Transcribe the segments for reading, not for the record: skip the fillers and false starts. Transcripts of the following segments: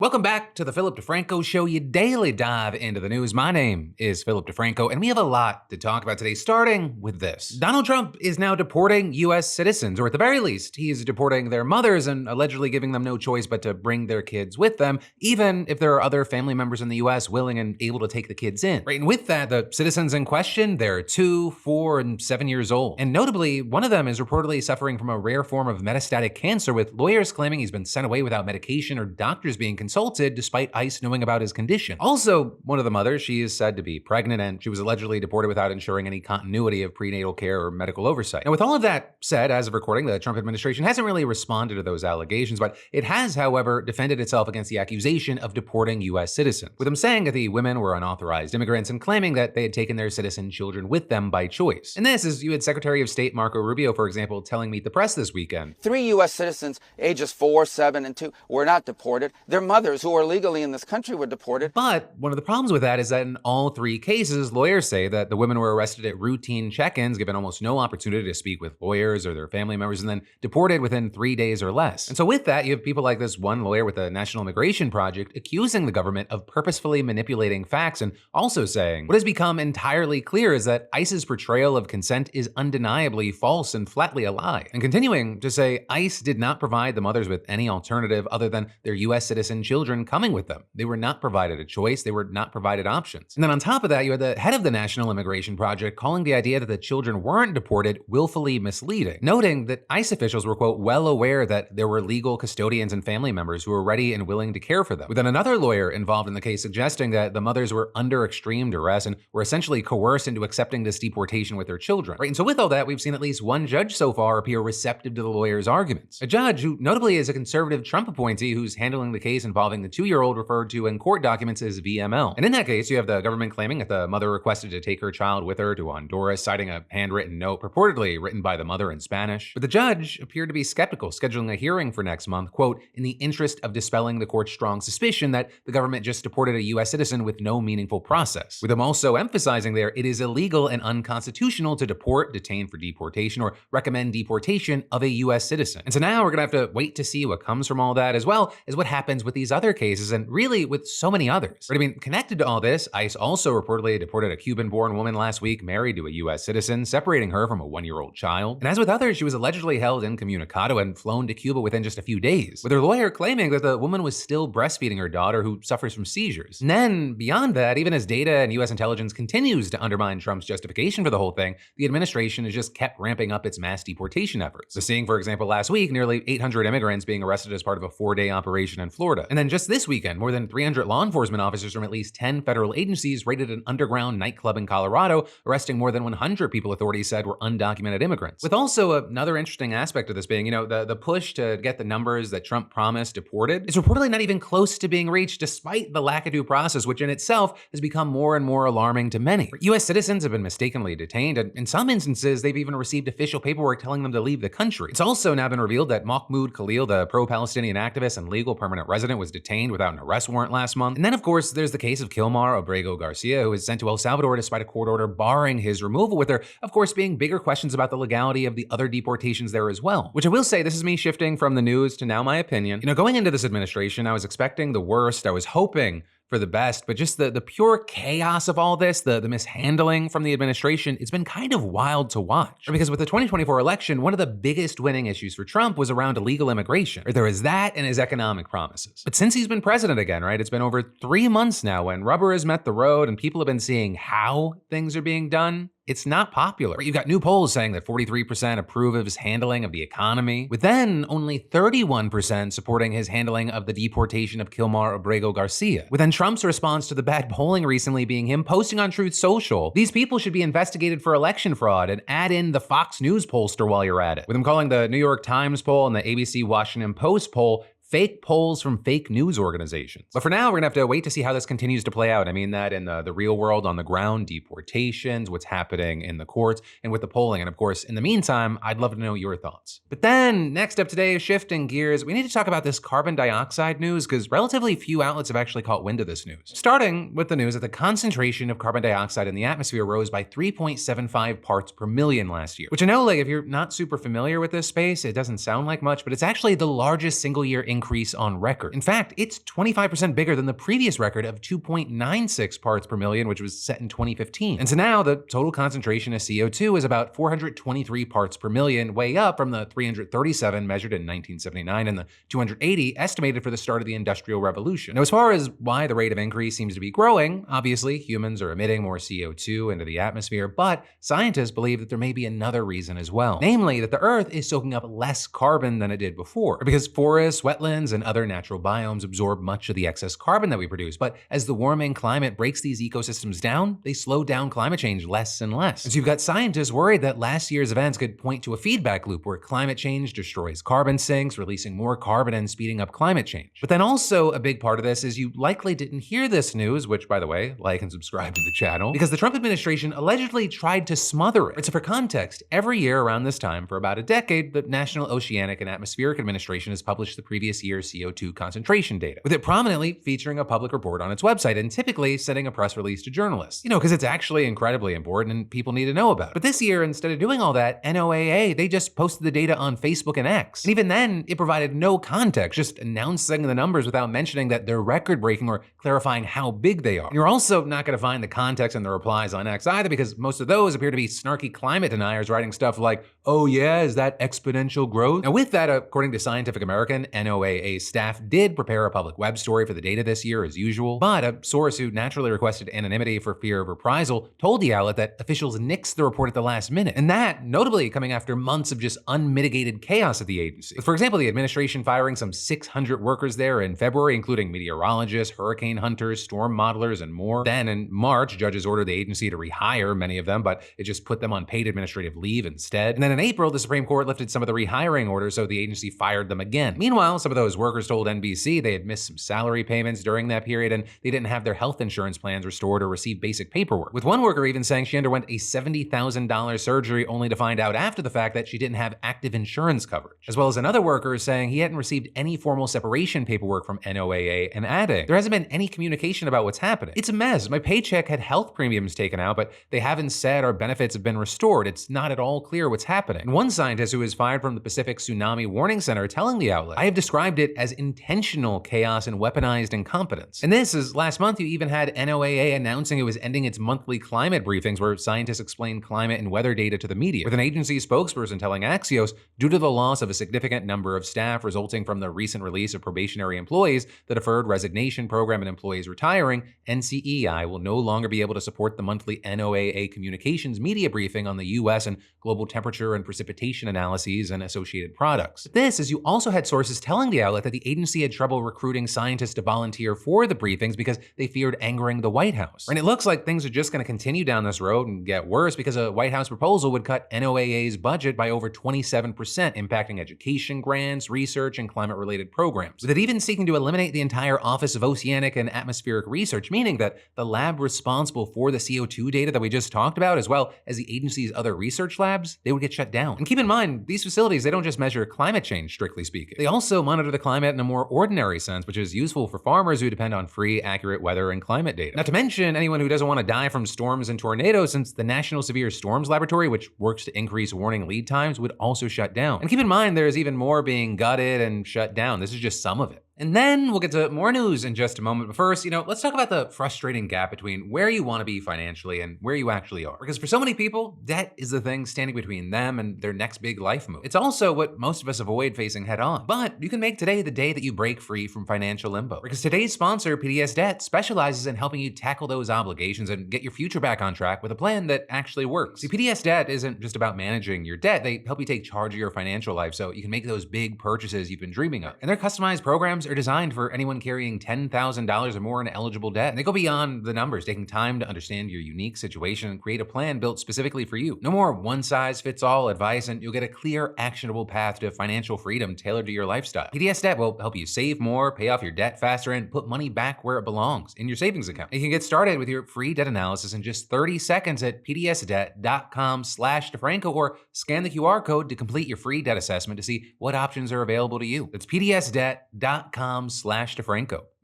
Welcome back to the Philip DeFranco Show, your daily dive into the news. My name is Philip DeFranco, and we have a lot to talk about today, starting with this. Donald Trump is now deporting U.S. citizens, or at the very least, he is deporting their mothers and allegedly giving them no choice but to bring their kids with them, even if there are other family members in the U.S. willing and able to take the kids in. Right, and with that, the citizens in question, they're 2, 4, and 7 years old. And notably, one of them is reportedly suffering from a rare form of metastatic cancer, with lawyers claiming he's been sent away without medication or doctors being consulted despite ICE knowing about his condition. Also, one of the mothers, she is said to be pregnant, and she was allegedly deported without ensuring any continuity of prenatal care or medical oversight. Now, with all of that said, as of recording, the Trump administration hasn't really responded to those allegations, but it has, however, defended itself against the accusation of deporting U.S. citizens, with them saying that the women were unauthorized immigrants and claiming that they had taken their citizen children with them by choice. And this is, you had Secretary of State Marco Rubio, for example, telling Meet the Press this weekend. 3 U.S. citizens, ages 4, 7, and 2, were not deported. Their mothers, who are legally in this country, were deported. But one of the problems with that is that in all 3 cases, lawyers say that the women were arrested at routine check-ins, given almost no opportunity to speak with lawyers or their family members, and then deported within 3 days or less. And so with that, you have people like this one lawyer with the National Immigration Project accusing the government of purposefully manipulating facts, and also saying what has become entirely clear is that ICE's portrayal of consent is undeniably false and flatly a lie. And continuing to say ICE did not provide the mothers with any alternative other than their U.S. citizen children coming with them. They were not provided a choice. They were not provided options. And then on top of that, you had the head of the National Immigration Project calling the idea that the children weren't deported willfully misleading, noting that ICE officials were, quote, well aware that there were legal custodians and family members who were ready and willing to care for them. With then another lawyer involved in the case suggesting that the mothers were under extreme duress and were essentially coerced into accepting this deportation with their children. Right, and so with all that, we've seen at least one judge so far appear receptive to the lawyer's arguments. A judge who notably is a conservative Trump appointee who's handling the case involving the 2-year-old referred to in court documents as VML. And in that case, you have the government claiming that the mother requested to take her child with her to Honduras, citing a handwritten note purportedly written by the mother in Spanish. But the judge appeared to be skeptical, scheduling a hearing for next month, quote, in the interest of dispelling the court's strong suspicion that the government just deported a U.S. citizen with no meaningful process. With him also emphasizing there, it is illegal and unconstitutional to deport, detain for deportation, or recommend deportation of a U.S. citizen. And so now we're gonna have to wait to see what comes from all that, as well as what happens with these other cases, and really with so many others. But I mean, connected to all this, ICE also reportedly deported a Cuban-born woman last week married to a U.S. citizen, separating her from a 1-year-old child. And as with others, she was allegedly held incommunicado and flown to Cuba within just a few days, with her lawyer claiming that the woman was still breastfeeding her daughter who suffers from seizures. And then, beyond that, even as data and U.S. intelligence continues to undermine Trump's justification for the whole thing, the administration has just kept ramping up its mass deportation efforts. So seeing, for example, last week, nearly 800 immigrants being arrested as part of a 4-day operation in Florida. And then just this weekend, more than 300 law enforcement officers from at least 10 federal agencies raided an underground nightclub in Colorado, arresting more than 100 people authorities said were undocumented immigrants. With also another interesting aspect of this being, the push to get the numbers that Trump promised deported is reportedly not even close to being reached, despite the lack of due process, which in itself has become more and more alarming to many. U.S. citizens have been mistakenly detained, and in some instances, they've even received official paperwork telling them to leave the country. It's also now been revealed that Mahmoud Khalil, the pro-Palestinian activist and legal permanent resident, was detained without an arrest warrant last month. And then, of course, there's the case of Kilmar Abrego Garcia, who was sent to El Salvador despite a court order barring his removal, with there, of course, being bigger questions about the legality of the other deportations there as well. Which I will say, this is me shifting from the news to now my opinion. Going into this administration, I was expecting the worst. I was hoping for the best, but just the pure chaos of all this, the mishandling from the administration, it's been kind of wild to watch. Because with the 2024 election, one of the biggest winning issues for Trump was around illegal immigration. There was that and his economic promises. But since he's been president again, right, it's been over 3 months now when rubber has met the road and people have been seeing how things are being done. It's not popular. You've got new polls saying that 43% approve of his handling of the economy, with then only 31% supporting his handling of the deportation of Kilmar Abrego Garcia. With then Trump's response to the bad polling recently being him posting on Truth Social, these people should be investigated for election fraud, and add in the Fox News pollster while you're at it. With him calling the New York Times poll and the ABC Washington Post poll fake polls from fake news organizations. But for now, we're gonna have to wait to see how this continues to play out. I mean that in the real world, on the ground, deportations, what's happening in the courts, and with the polling. And of course, in the meantime, I'd love to know your thoughts. But then, next up today, shifting gears, we need to talk about this carbon dioxide news, because relatively few outlets have actually caught wind of this news. Starting with the news that the concentration of carbon dioxide in the atmosphere rose by 3.75 parts per million last year. Which I know, if you're not super familiar with this space, it doesn't sound like much, but it's actually the largest single-year increase increase on record. In fact, it's 25% bigger than the previous record of 2.96 parts per million, which was set in 2015. And so now the total concentration of CO2 is about 423 parts per million, way up from the 337 measured in 1979 and the 280 estimated for the start of the Industrial Revolution. Now, as far as why the rate of increase seems to be growing, obviously humans are emitting more CO2 into the atmosphere, but scientists believe that there may be another reason as well. Namely, that the Earth is soaking up less carbon than it did before, because forests, wetlands, and other natural biomes absorb much of the excess carbon that we produce. But as the warming climate breaks these ecosystems down, they slow down climate change less and less. And so you've got scientists worried that last year's events could point to a feedback loop where climate change destroys carbon sinks, releasing more carbon and speeding up climate change. But then also a big part of this is you likely didn't hear this news, which by the way, like and subscribe to the channel, because the Trump administration allegedly tried to smother it. So for context, every year around this time for about a decade, the National Oceanic and Atmospheric Administration has published the previous year's CO2 concentration data, with it prominently featuring a public report on its website and typically sending a press release to journalists. Because it's actually incredibly important and people need to know about it. But this year, instead of doing all that, NOAA, they just posted the data on Facebook and X. And even then, it provided no context, just announcing the numbers without mentioning that they're record-breaking or clarifying how big they are. And you're also not going to find the context in the replies on X either, because most of those appear to be snarky climate deniers writing stuff like, oh yeah, is that exponential growth? Now with that, according to Scientific American, NOAA staff did prepare a public web story for the data this year as usual, but a source who naturally requested anonymity for fear of reprisal told the outlet that officials nixed the report at the last minute. And that, notably coming after months of just unmitigated chaos at the agency. With, for example, the administration firing some 600 workers there in February, including meteorologists, hurricane hunters, storm modelers, and more. Then in March, judges ordered the agency to rehire many of them, but it just put them on paid administrative leave instead. And then in April, the Supreme Court lifted some of the rehiring orders, so the agency fired them again. Meanwhile, some of those workers told NBC they had missed some salary payments during that period, and they didn't have their health insurance plans restored or receive basic paperwork. With one worker even saying she underwent a $70,000 surgery only to find out after the fact that she didn't have active insurance coverage. As well as another worker saying he hadn't received any formal separation paperwork from NOAA and adding, there hasn't been any communication about what's happening. It's a mess. My paycheck had health premiums taken out, but they haven't said our benefits have been restored. It's not at all clear what's happening. And one scientist who was fired from the Pacific Tsunami Warning Center telling the outlet, I have described it as intentional chaos and weaponized incompetence. And this is last month you even had NOAA announcing it was ending its monthly climate briefings where scientists explained climate and weather data to the media, with an agency spokesperson telling Axios, due to the loss of a significant number of staff resulting from the recent release of probationary employees, the deferred resignation program, and employees retiring, NCEI will no longer be able to support the monthly NOAA communications media briefing on the US and global temperature and precipitation analyses and associated products. But this is you also had sources telling the outlet that the agency had trouble recruiting scientists to volunteer for the briefings because they feared angering the White House. And it looks like things are just going to continue down this road and get worse because a White House proposal would cut NOAA's budget by over 27%, impacting education grants, research, and climate-related programs, with it even seeking to eliminate the entire Office of Oceanic and Atmospheric Research, meaning that the lab responsible for the CO2 data that we just talked about, as well as the agency's other research labs, they would get shut down. And keep in mind, these facilities, they don't just measure climate change, strictly speaking. They also monitor the climate in a more ordinary sense, which is useful for farmers who depend on free, accurate weather and climate data. Not to mention anyone who doesn't want to die from storms and tornadoes, since the National Severe Storms Laboratory, which works to increase warning lead times, would also shut down. And keep in mind, there's even more being gutted and shut down. This is just some of it. And then we'll get to more news in just a moment. But first, let's talk about the frustrating gap between where you want to be financially and where you actually are. Because for so many people, debt is the thing standing between them and their next big life move. It's also what most of us avoid facing head on. But you can make today the day that you break free from financial limbo. Because today's sponsor, PDS Debt, specializes in helping you tackle those obligations and get your future back on track with a plan that actually works. See, PDS Debt isn't just about managing your debt. They help you take charge of your financial life so you can make those big purchases you've been dreaming of. And their customized programs are designed for anyone carrying $10,000 or more in eligible debt. And they go beyond the numbers, taking time to understand your unique situation and create a plan built specifically for you. No more one-size-fits-all advice, and you'll get a clear, actionable path to financial freedom tailored to your lifestyle. PDS Debt will help you save more, pay off your debt faster, and put money back where it belongs, in your savings account. And you can get started with your free debt analysis in just 30 seconds at pdsdebt.com/DeFranco, or scan the QR code to complete your free debt assessment to see what options are available to you. That's pdsdebt.com/DeFranco.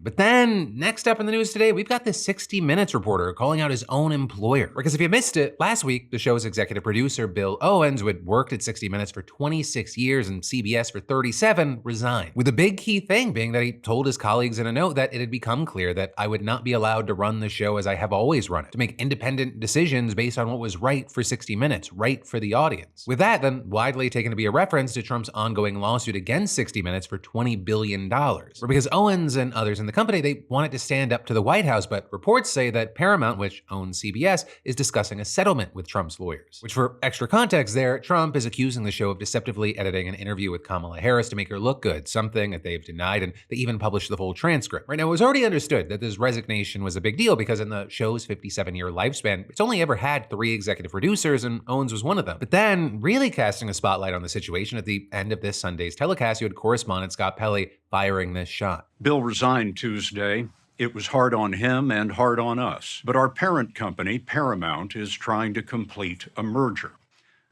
But then, next up in the news today, we've got this 60 Minutes reporter calling out his own employer. Because if you missed it, last week, the show's executive producer, Bill Owens, who had worked at 60 Minutes for 26 years and CBS for 37, resigned. With the big key thing being that he told his colleagues in a note that it had become clear that I would not be allowed to run the show as I have always run it, to make independent decisions based on what was right for 60 Minutes, right for the audience. With that, then, widely taken to be a reference to Trump's ongoing lawsuit against 60 Minutes for $20 billion. Because Owens and others in the company, they wanted to stand up to the White House, but reports say that Paramount, which owns CBS, is discussing a settlement with Trump's lawyers. Which, for extra context there, Trump is accusing the show of deceptively editing an interview with Kamala Harris to make her look good, something that they've denied, and they even published the full transcript. Right now, it was already understood that this resignation was a big deal because in the show's 57-year lifespan, it's only ever had 3 executive producers, and Owens was one of them. But then, really casting a spotlight on the situation at the end of this Sunday's telecast, you had correspondent Scott Pelley firing this shot. Bill resigned Tuesday. It was hard on him and hard on us. But our parent company, Paramount, is trying to complete a merger.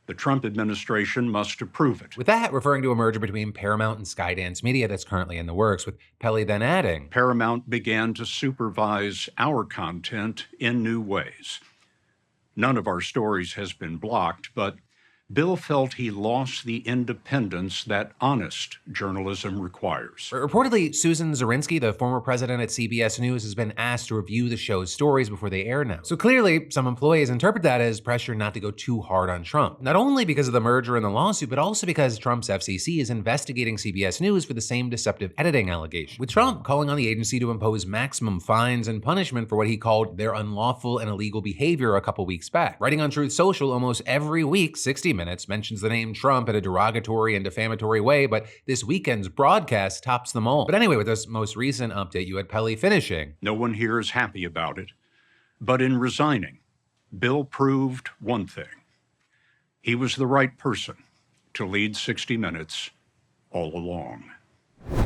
The Trump administration must approve it. With that, referring to a merger between Paramount and Skydance Media that's currently in the works, with Pelley then adding, Paramount began to supervise our content in new ways. None of our stories has been blocked, but Bill felt he lost the independence that honest journalism requires. Reportedly, Susan Zirinsky, the former president at CBS News, has been asked to review the show's stories before they air now. So clearly, some employees interpret that as pressure not to go too hard on Trump. Not only because of the merger and the lawsuit, but also because Trump's FCC is investigating CBS News for the same deceptive editing allegation, with Trump calling on the agency to impose maximum fines and punishment for what he called their unlawful and illegal behavior a couple weeks back. Writing on Truth Social almost every week, 60 Minutes mentions the name Trump in a derogatory and defamatory way, but this weekend's broadcast tops them all. But anyway, with this most recent update, you had Pelley finishing. No one here is happy about it, but in resigning, Bill proved one thing. He was the right person to lead 60 Minutes all along.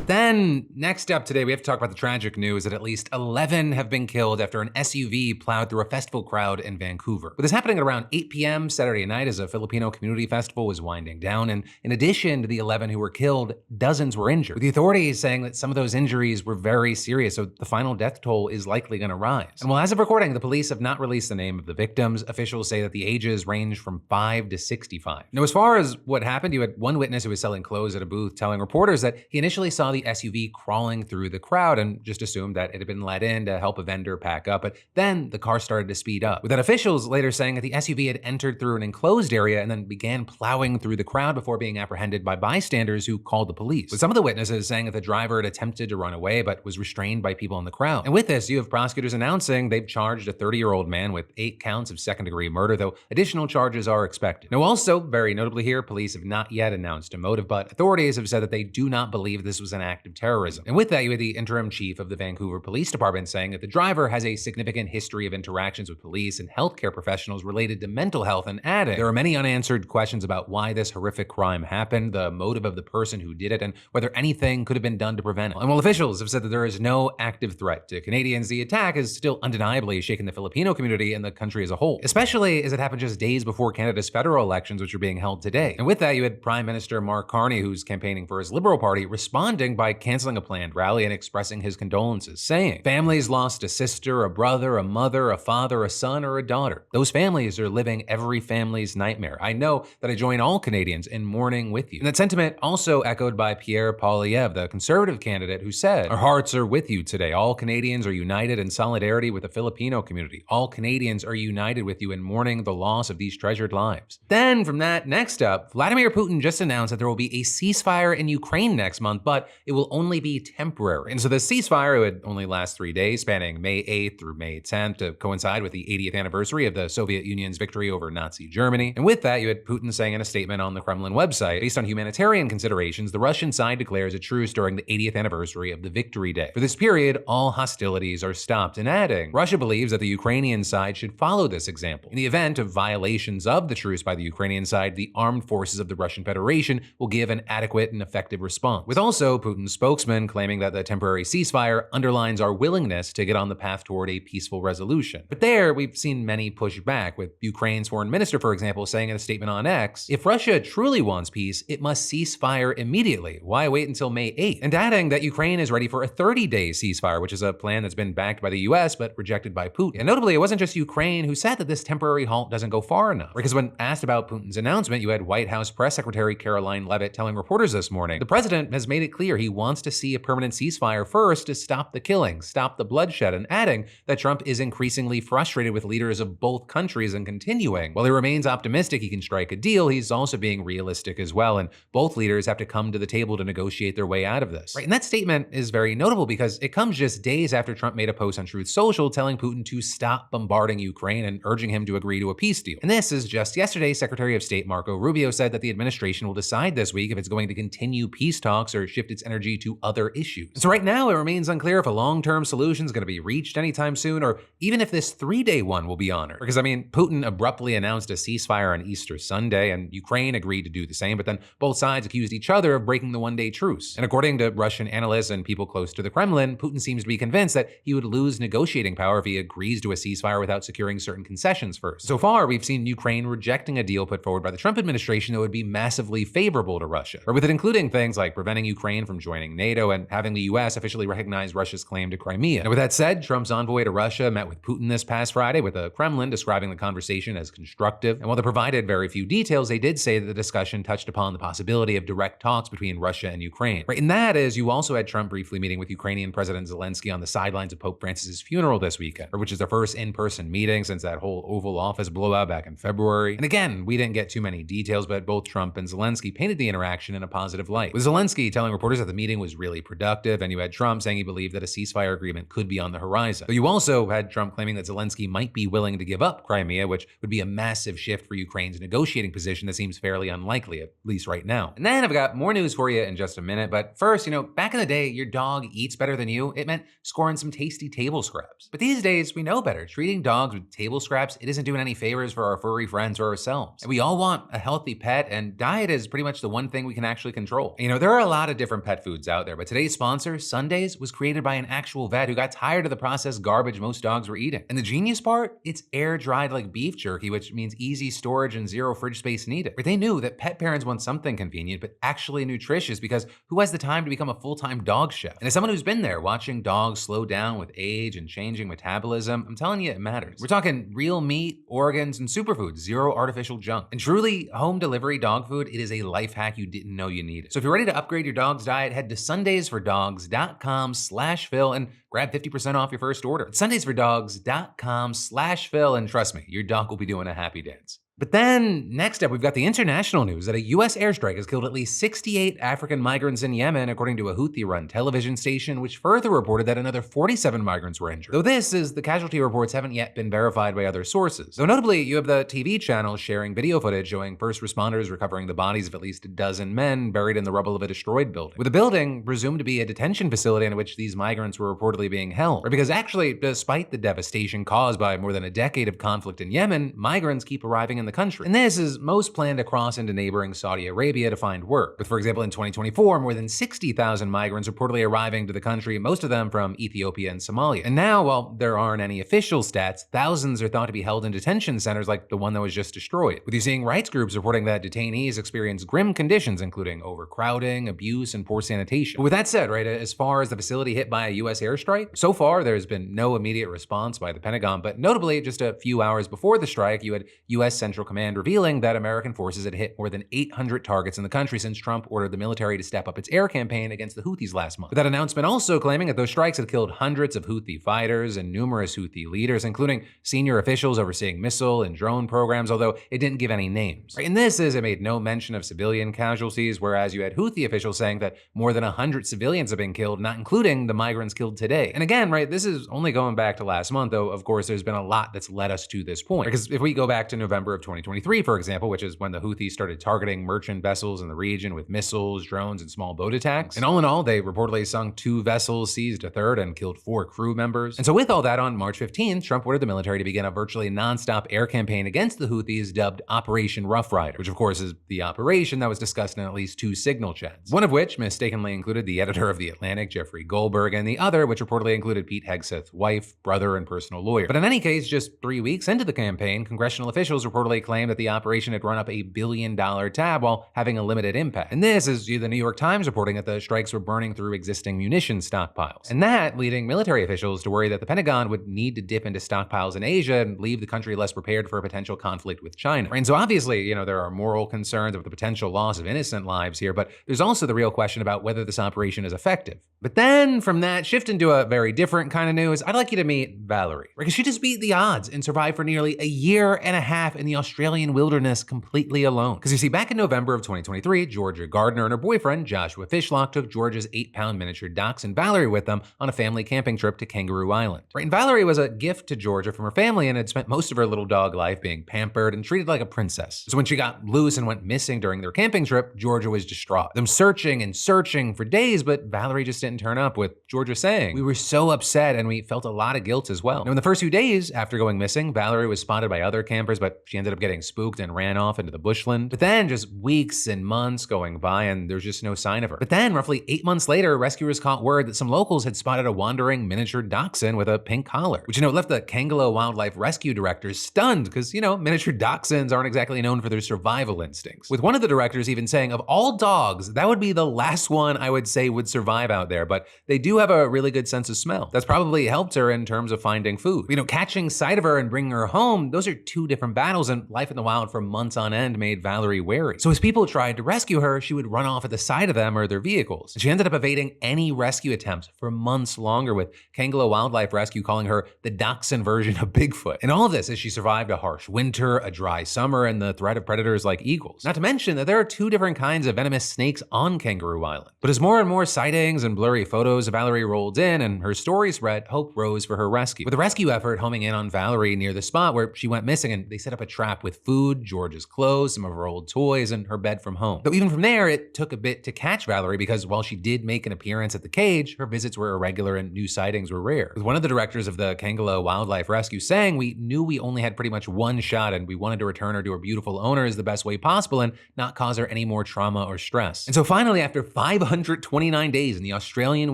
Then, next up today, we have to talk about the tragic news that at least 11 have been killed after an SUV plowed through a festival crowd in Vancouver. With this happening at around 8 p.m. Saturday night as a Filipino community festival was winding down, and in addition to the 11 who were killed, dozens were injured, with the authorities saying that some of those injuries were very serious, so the final death toll is likely going to rise. And while as of recording, the police have not released the name of the victims, officials say that the ages range from 5 to 65. Now, as far as what happened, you had one witness who was selling clothes at a booth telling reporters that he initially saw the SUV crawling through the crowd and just assumed that it had been let in to help a vendor pack up, but then the car started to speed up, with officials later saying that the SUV had entered through an enclosed area and then began plowing through the crowd before being apprehended by bystanders who called the police, with some of the witnesses saying that the driver had attempted to run away but was restrained by people in the crowd. And with this, you have prosecutors announcing they've charged a 30-year-old man with 8 counts of second-degree murder, though additional charges are expected. Now also, very notably here, police have not yet announced a motive, but authorities have said that they do not believe this was an act of terrorism. And with that, you had the interim chief of the Vancouver Police Department saying that the driver has a significant history of interactions with police and healthcare professionals related to mental health, and adding, there are many unanswered questions about why this horrific crime happened, the motive of the person who did it, and whether anything could have been done to prevent it. And while officials have said that there is no active threat to Canadians, the attack has still undeniably shaken the Filipino community and the country as a whole, especially as it happened just days before Canada's federal elections, which are being held today. And with that, you had Prime Minister Mark Carney, who's campaigning for his Liberal Party, responding by canceling a planned rally and expressing his condolences, saying, families lost a sister, a brother, a mother, a father, a son, or a daughter. Those families are living every family's nightmare. I know that I join all Canadians in mourning with you. And that sentiment also echoed by Pierre Poilievre, the Conservative candidate, who said, our hearts are with you today. All Canadians are united in solidarity with the Filipino community. All Canadians are united with you in mourning the loss of these treasured lives. Then from that, next up, Vladimir Putin just announced that there will be a ceasefire in Ukraine next month, but it will only be temporary. And so the ceasefire would only last 3 days, spanning May 8th through May 10th to coincide with the 80th anniversary of the Soviet Union's victory over Nazi Germany. And with that, you had Putin saying in a statement on the Kremlin website, based on humanitarian considerations, the Russian side declares a truce during the 80th anniversary of the Victory Day. For this period, all hostilities are stopped, and adding, Russia believes that the Ukrainian side should follow this example. In the event of violations of the truce by the Ukrainian side, the armed forces of the Russian Federation will give an adequate and effective response. With also Putin Putin's spokesman, claiming that the temporary ceasefire underlines our willingness to get on the path toward a peaceful resolution. But there, we've seen many push back, with Ukraine's foreign minister, for example, saying in a statement on X, if Russia truly wants peace, it must cease fire immediately. Why wait until May 8th? And adding that Ukraine is ready for a 30-day ceasefire, which is a plan that's been backed by the US but rejected by Putin. And notably, it wasn't just Ukraine who said that this temporary halt doesn't go far enough. Because when asked about Putin's announcement, you had White House Press Secretary Caroline Leavitt telling reporters this morning, the president has made it clear he wants to see a permanent ceasefire first to stop the killing, stop the bloodshed, and adding that Trump is increasingly frustrated with leaders of both countries and continuing. While he remains optimistic he can strike a deal, he's also being realistic as well, and both leaders have to come to the table to negotiate their way out of this. Right, and that statement is very notable because it comes just days after Trump made a post on Truth Social telling Putin to stop bombarding Ukraine and urging him to agree to a peace deal. And this is just yesterday, Secretary of State Marco Rubio said that the administration will decide this week if it's going to continue peace talks or shift its energy to other issues. So right now, it remains unclear if a long-term solution is going to be reached anytime soon, or even if this 3-day one will be honored. Because, I mean, Putin abruptly announced a ceasefire on Easter Sunday, and Ukraine agreed to do the same, but then both sides accused each other of breaking the one-day truce. And according to Russian analysts and people close to the Kremlin, Putin seems to be convinced that he would lose negotiating power if he agrees to a ceasefire without securing certain concessions first. So far, we've seen Ukraine rejecting a deal put forward by the Trump administration that would be massively favorable to Russia, or with it including things like preventing Ukraine from joining NATO and having the US officially recognize Russia's claim to Crimea. Now, with that said, Trump's envoy to Russia met with Putin this past Friday, with the Kremlin describing the conversation as constructive. And while they provided very few details, they did say that the discussion touched upon the possibility of direct talks between Russia and Ukraine. Right, and that is, you also had Trump briefly meeting with Ukrainian President Zelensky on the sidelines of Pope Francis's funeral this weekend, which is their first in-person meeting since that whole Oval Office blowout back in February. And again, we didn't get too many details, but both Trump and Zelensky painted the interaction in a positive light, with Zelensky telling reporters that the meeting was really productive, and you had Trump saying he believed that a ceasefire agreement could be on the horizon. But you also had Trump claiming that Zelensky might be willing to give up Crimea, which would be a massive shift for Ukraine's negotiating position that seems fairly unlikely, at least right now. And then I've got more news for you in just a minute, but first, back in the day, your dog eats better than you. It meant scoring some tasty table scraps. But these days, we know better. Treating dogs with table scraps, it isn't doing any favors for our furry friends or ourselves. And we all want a healthy pet, and diet is pretty much the one thing we can actually control. There are a lot of different pet foods out there, but today's sponsor, Sundays, was created by an actual vet who got tired of the processed garbage most dogs were eating. And the genius part? It's air-dried like beef jerky, which means easy storage and zero fridge space needed. But they knew that pet parents want something convenient, but actually nutritious, because who has the time to become a full-time dog chef? And as someone who's been there, watching dogs slow down with age and changing metabolism, I'm telling you, it matters. We're talking real meat, organs, and superfoods, zero artificial junk. And truly, home delivery dog food, it is a life hack you didn't know you needed. So if you're ready to upgrade your dog's diet, head to sundaysfordogs.com/Phil and grab 50% off your first order. It's sundaysfordogs.com/Phil, and trust me, your dog will be doing a happy dance. But then, next up, we've got the international news that a U.S. airstrike has killed at least 68 African migrants in Yemen, according to a Houthi-run television station, which further reported that another 47 migrants were injured. Though this is, the casualty reports haven't yet been verified by other sources. Though notably, you have the TV channel sharing video footage showing first responders recovering the bodies of at least a dozen men buried in the rubble of a destroyed building, with the building presumed to be a detention facility in which these migrants were reportedly being held. Or because actually, despite the devastation caused by more than a decade of conflict in Yemen, migrants keep arriving in the country. And this is most planned to cross into neighboring Saudi Arabia to find work. With, for example, in 2024, more than 60,000 migrants reportedly arriving to the country, most of them from Ethiopia and Somalia. And now, while there aren't any official stats, thousands are thought to be held in detention centers like the one that was just destroyed. With you seeing rights groups reporting that detainees experience grim conditions, including overcrowding, abuse, and poor sanitation. But with that said, right, as far as the facility hit by a U.S. airstrike, so far there's been no immediate response by the Pentagon, but notably, just a few hours before the strike, you had U.S. Central Command revealing that American forces had hit more than 800 targets in the country since Trump ordered the military to step up its air campaign against the Houthis last month. With that announcement also claiming that those strikes had killed hundreds of Houthi fighters and numerous Houthi leaders, including senior officials overseeing missile and drone programs, although it didn't give any names. And this is, it made no mention of civilian casualties, whereas you had Houthi officials saying that more than 100 civilians have been killed, not including the migrants killed today. And again, right, this is only going back to last month, though of course there's been a lot that's led us to this point. Because if we go back to November of 2023, for example, which is when the Houthis started targeting merchant vessels in the region with missiles, drones, and small boat attacks. And all in all, they reportedly sunk 2 vessels, seized a 3rd, and killed 4 crew members. And so with all that, on March 15th, Trump ordered the military to begin a virtually nonstop air campaign against the Houthis dubbed Operation Rough Rider, which of course is the operation that was discussed in at least 2 signal chats. One of which mistakenly included the editor of The Atlantic, Jeffrey Goldberg, and the other, which reportedly included Pete Hegseth's wife, brother, and personal lawyer. But in any case, just 3 weeks into the campaign, congressional officials reportedly claimed that the operation had run up $1 billion tab while having a limited impact. And this is the New York Times reporting that the strikes were burning through existing munitions stockpiles. And that leading military officials to worry that the Pentagon would need to dip into stockpiles in Asia and leave the country less prepared for a potential conflict with China. And so obviously, there are moral concerns about the potential loss of innocent lives here, but there's also the real question about whether this operation is effective. But then from that, shift into a very different kind of news. I'd like you to meet Valerie, because she just beat the odds and survived for nearly 1.5 years in the Australian wilderness completely alone. Because you see, back in November of 2023, Georgia Gardner and her boyfriend, Joshua Fishlock, took Georgia's 8-pound miniature dachshund Valerie with them on a family camping trip to Kangaroo Island. Right, and Valerie was a gift to Georgia from her family and had spent most of her little dog life being pampered and treated like a princess. So when she got loose and went missing during their camping trip, Georgia was distraught. Them searching and searching for days, but Valerie just didn't turn up, with Georgia saying, "We were so upset and we felt a lot of guilt as well." Now, in the first few days after going missing, Valerie was spotted by other campers, but she ended up getting spooked and ran off into the bushland. But then just weeks and months going by and there's just no sign of her. But then roughly 8 months later, rescuers caught word that some locals had spotted a wandering miniature dachshund with a pink collar, which left the Kangaloo Wildlife Rescue directors stunned because, miniature dachshunds aren't exactly known for their survival instincts. With one of the directors even saying, of all dogs, that would be the last one I would say would survive out there, but they do have a really good sense of smell. That's probably helped her in terms of finding food. Catching sight of her and bringing her home, those are 2 different battles, and life in the wild for months on end made Valerie wary. So as people tried to rescue her, she would run off at the side of them or their vehicles. And she ended up evading any rescue attempts for months longer, with Kangaloo Wildlife Rescue calling her the dachshund version of Bigfoot. And all of this as she survived a harsh winter, a dry summer, and the threat of predators like eagles. Not to mention that there are 2 different kinds of venomous snakes on Kangaroo Island. But as more and more sightings and blurry photos of Valerie rolled in and her story spread, hope rose for her rescue. With the rescue effort homing in on Valerie near the spot where she went missing, and they set up a trap with food, Georgia's clothes, some of her old toys, and her bed from home. Though even from there, it took a bit to catch Valerie, because while she did make an appearance at the cage, her visits were irregular and new sightings were rare. With one of the directors of the Kangaloo Wildlife Rescue saying, "We knew we only had pretty much one shot and we wanted to return her to her beautiful owners the best way possible and not cause her any more trauma or stress." And so finally, after 529 days in the Australian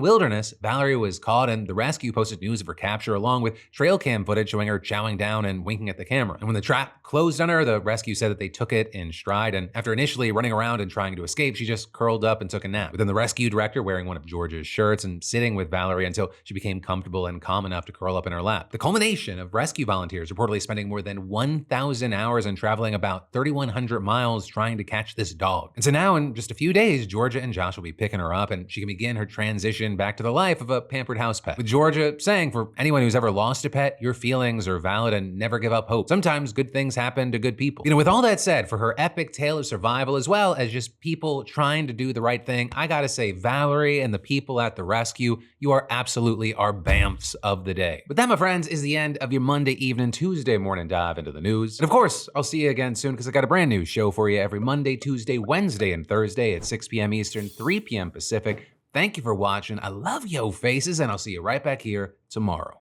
wilderness, Valerie was caught, and the rescue posted news of her capture along with trail cam footage showing her chowing down and winking at the camera. And when the trap closed on her, the rescue said that they took it in stride, and after initially running around and trying to escape, she just curled up and took a nap. But then the rescue director wearing one of Georgia's shirts and sitting with Valerie until she became comfortable and calm enough to curl up in her lap. The culmination of rescue volunteers reportedly spending more than 1,000 hours and traveling about 3,100 miles trying to catch this dog. And so now in just a few days, Georgia and Josh will be picking her up, and she can begin her transition back to the life of a pampered house pet. With Georgia saying, for anyone who's ever lost a pet, your feelings are valid and never give up hope. Sometimes good things happen to good people. With all that said, for her epic tale of survival as well as just people trying to do the right thing, I gotta say, Valerie and the people at the rescue, you are absolutely our BAMFs of the day. But that, my friends, is the end of your Monday evening, Tuesday morning dive into the news. And of course, I'll see you again soon, because I got a brand new show for you every Monday, Tuesday, Wednesday, and Thursday at 6 p.m. Eastern, 3 p.m. Pacific. Thank you for watching. I love yo faces, and I'll see you right back here tomorrow.